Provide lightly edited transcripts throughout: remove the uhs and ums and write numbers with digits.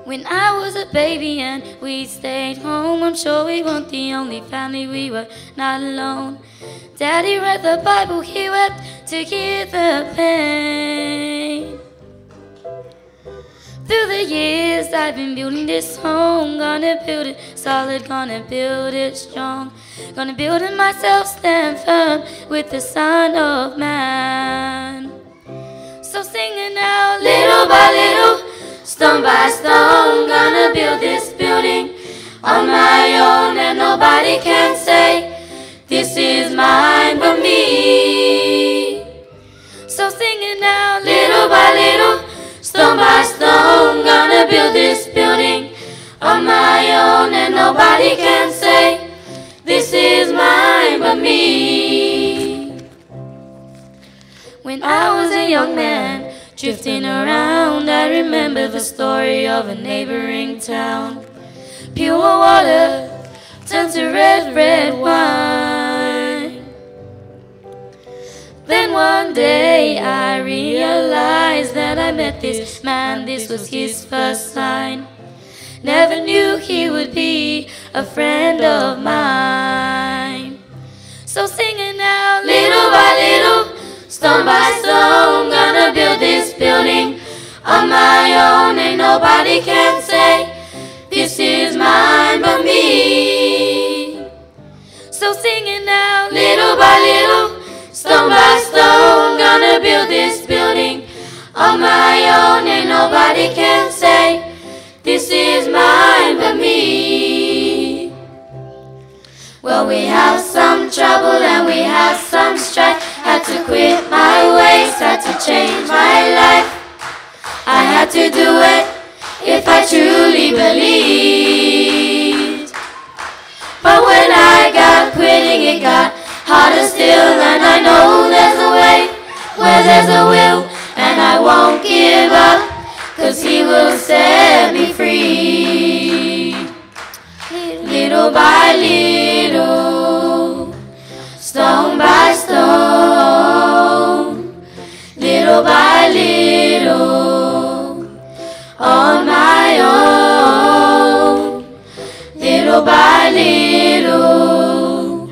When I was a baby and we stayed home, I'm sure we weren't the only family, we were not alone. Daddy read the Bible, he wept to hear the pain. Through the years I've been building this home, gonna build it solid, gonna build it strong, gonna build it myself, stand firm with the Son of Man. So sing it now, little by little, stone by stone, gonna build this building on my own, and nobody can say this is mine but me. So sing it now, little by little, stone by stone, gonna build this building on my own, and nobody can say this is mine but me. When I was a young man drifting around, I remember the story of a neighboring town. Pure water turned to red, red wine. Then one day I realized that I met this man, this was his first sign. Never knew he would be a friend of mine. So sing it now, little by little, stone by stone, gonna build this building on my own, and nobody can say this is mine but me. So sing it now, little by little, stone by stone, gonna build this building on my own, and nobody can say this is mine but me. Well, we have some trouble and we have some strife. Had to quit my ways, had to change my life. I had to do it if I truly believed. But when I got quitting, it got harder still, and I know there's a way where there's a will, and I won't give up, 'cause he will set me free. Little by little, stone by stone, little by little, on my own. Little by little,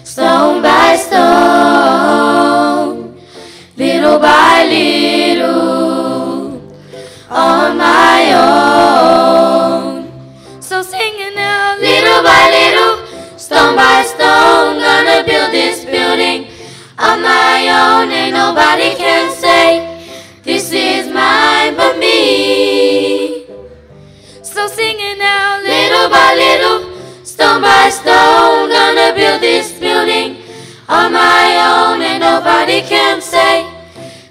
stone by stone, little by little, on my own. So sing it now, little by little, stone by stone, gonna build this building on my own, and nobody can say this is mine but me. So sing it now, little by little, stone by stone, gonna build this building on my own, and nobody can say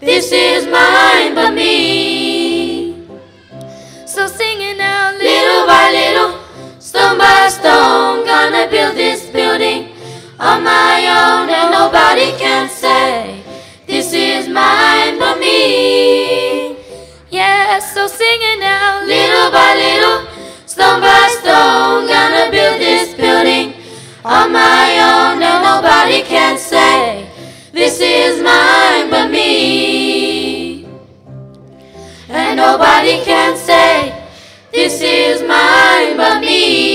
this is mine but me. So sing it now, little by little, stone by stone, gonna build this building on my own, and nobody can say this is mine but me. Yeah, so sing it now, little by little, stone by stone, gonna build this building on my own, and nobody can say this is mine but me. And nobody can say this is mine but me.